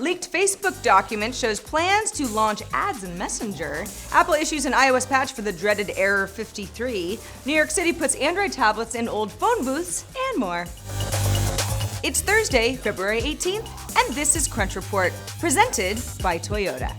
Leaked Facebook document shows plans to launch ads in Messenger. Apple issues an iOS patch for the dreaded Error 53. New York City puts Android tablets in old phone booths, and more. It's Thursday, February 18th, and this is Crunch Report, presented by Toyota.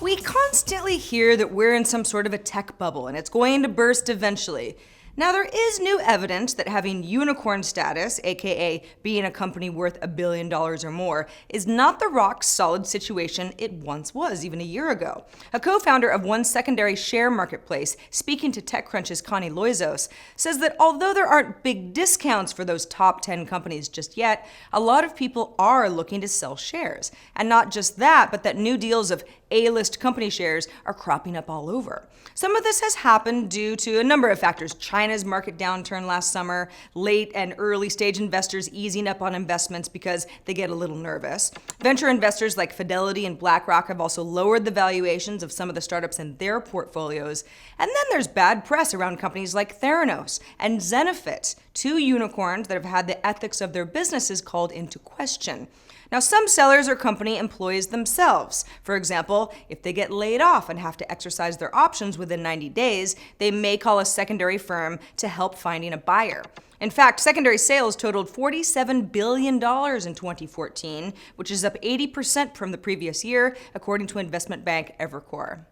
We constantly hear that we're in some sort of a tech bubble and it's going to burst eventually. Now, there is new evidence that having unicorn status, aka being a company worth $1 billion or more, is not the rock-solid situation it once was, even a year ago. A co-founder of one secondary share marketplace, speaking to TechCrunch's Connie Loizos, says that although there aren't big discounts for those top 10 companies just yet, a lot of people are looking to sell shares. And not just that, but that new deals of A-list company shares are cropping up all over. Some of this has happened due to a number of factors. China's market downturn last summer, late and early stage investors easing up on investments because they get a little nervous. Venture investors like Fidelity and BlackRock have also lowered the valuations of some of the startups in their portfolios. And then there's bad press around companies like Theranos and Zenefit, two unicorns that have had the ethics of their businesses called into question. Now, some sellers are company employees themselves. For example, if they get laid off and have to exercise their options within 90 days, they may call a secondary firm to help finding a buyer. In fact, secondary sales totaled $47 billion in 2014, which is up 80% from the previous year, according to investment bank Evercore.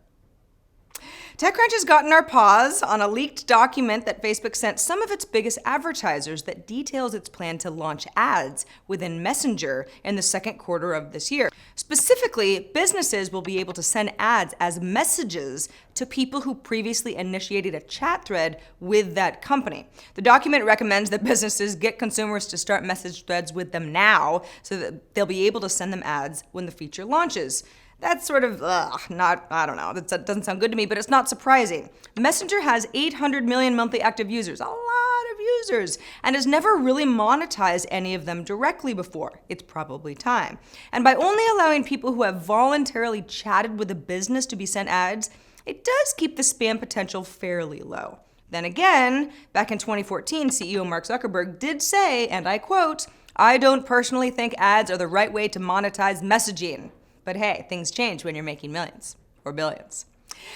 TechCrunch has gotten our paws on a leaked document that Facebook sent some of its biggest advertisers that details its plan to launch ads within Messenger in the second quarter of this year. Specifically, businesses will be able to send ads as messages to people who previously initiated a chat thread with that company. The document recommends that businesses get consumers to start message threads with them now so that they'll be able to send them ads when the feature launches. That's sort of, I don't know, that doesn't sound good to me, but it's not surprising. Messenger has 800 million monthly active users, a lot of users, and has never really monetized any of them directly before. It's probably time. And by only allowing people who have voluntarily chatted with a business to be sent ads, it does keep the spam potential fairly low. Then again, back in 2014, CEO Mark Zuckerberg did say, and I quote, "I don't personally think ads are the right way to monetize messaging." But hey, things change when you're making millions or billions.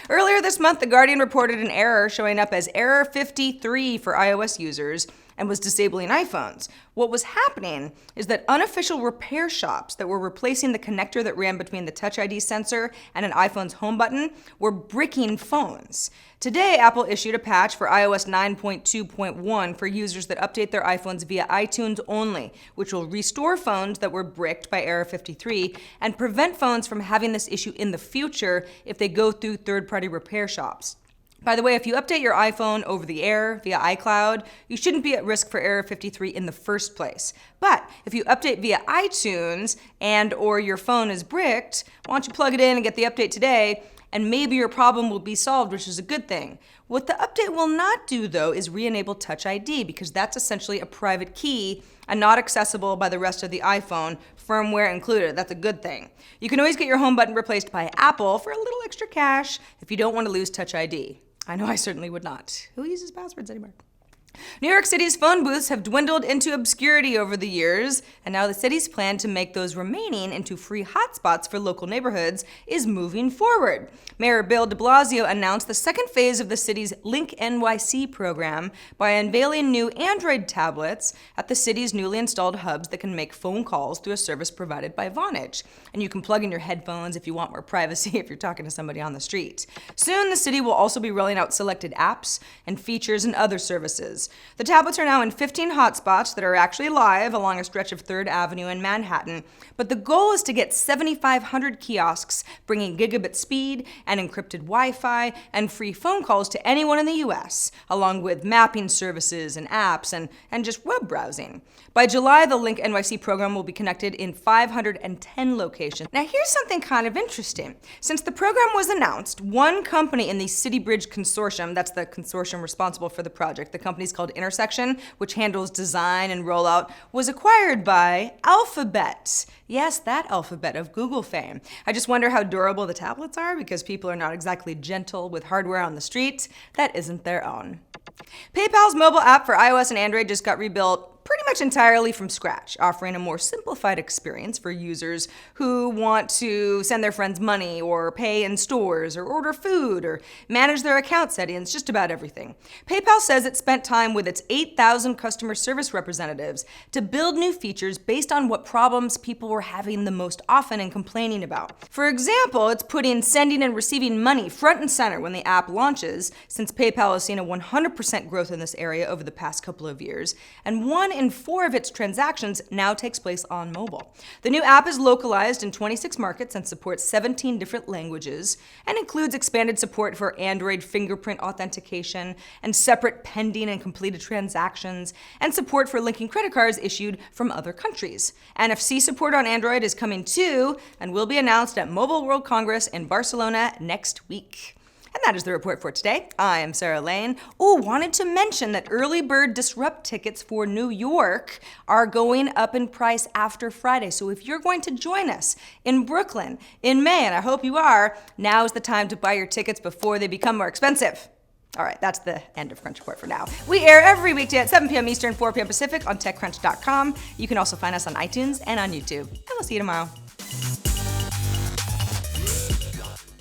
Earlier this month, The Guardian reported an error showing up as Error 53 for iOS users and was disabling iPhones. What was happening is that unofficial repair shops that were replacing the connector that ran between the Touch ID sensor and an iPhone's home button were bricking phones. Today, Apple issued a patch for iOS 9.2.1 for users that update their iPhones via iTunes only, which will restore phones that were bricked by Error 53 and prevent phones from having this issue in the future if they go through third-party repair shops. By the way, if you update your iPhone over the air via iCloud, you shouldn't be at risk for Error 53 in the first place. But if you update via iTunes and/or your phone is bricked, why don't you plug it in and get the update today, and maybe your problem will be solved, which is a good thing. What the update will not do, though, is re-enable Touch ID, because that's essentially a private key and not accessible by the rest of the iPhone, firmware included. That's a good thing. You can always get your home button replaced by Apple for a little extra cash if you don't want to lose Touch ID. I know I certainly would not. Who uses passwords anymore? New York City's phone booths have dwindled into obscurity over the years, and now the city's plan to make those remaining into free hotspots for local neighborhoods is moving forward. Mayor Bill de Blasio announced the second phase of the city's Link NYC program by unveiling new Android tablets at the city's newly installed hubs that can make phone calls through a service provided by Vonage. And you can plug in your headphones if you want more privacy if you're talking to somebody on the street. Soon, the city will also be rolling out selected apps and features and other services. The tablets are now in 15 hotspots that are actually live along a stretch of 3rd Avenue in Manhattan, but the goal is to get 7,500 kiosks bringing gigabit speed and encrypted Wi-Fi and free phone calls to anyone in the US, along with mapping services and apps and just web browsing. By July, the Link NYC program will be connected in 510 locations. Now, here's something kind of interesting. Since the program was announced, one company in the City Bridge Consortium, that's the consortium responsible for the project, the company's called Intersection, which handles design and rollout, was acquired by Alphabet. Yes, that Alphabet of Google fame. I just wonder how durable the tablets are, because people are not exactly gentle with hardware on the street that isn't their own. PayPal's mobile app for iOS and Android just got rebuilt pretty much entirely from scratch, offering a more simplified experience for users who want to send their friends money or pay in stores or order food or manage their account settings, just about everything. PayPal says it spent time with its 8,000 customer service representatives to build new features based on what problems people were having the most often and complaining about. For example, it's putting sending and receiving money front and center when the app launches, since PayPal has seen a 100% growth in this area over the past couple of years, and 1 in 4 of its transactions now takes place on mobile. The new app is localized in 26 markets and supports 17 different languages, and includes expanded support for Android fingerprint authentication and separate pending and completed transactions, and support for linking credit cards issued from other countries. NFC support on Android is coming too, and will be announced at Mobile World Congress in Barcelona next week. And that is the report for today. I am Sarah Lane. Wanted to mention that early bird Disrupt tickets for New York are going up in price after Friday. So if you're going to join us in Brooklyn in May, and I hope you are, now is the time to buy your tickets before they become more expensive. All right, that's the end of Crunch Report for now. We air every weekday at 7 p.m. Eastern, 4 p.m. Pacific on TechCrunch.com. You can also find us on iTunes and on YouTube. And we'll see you tomorrow.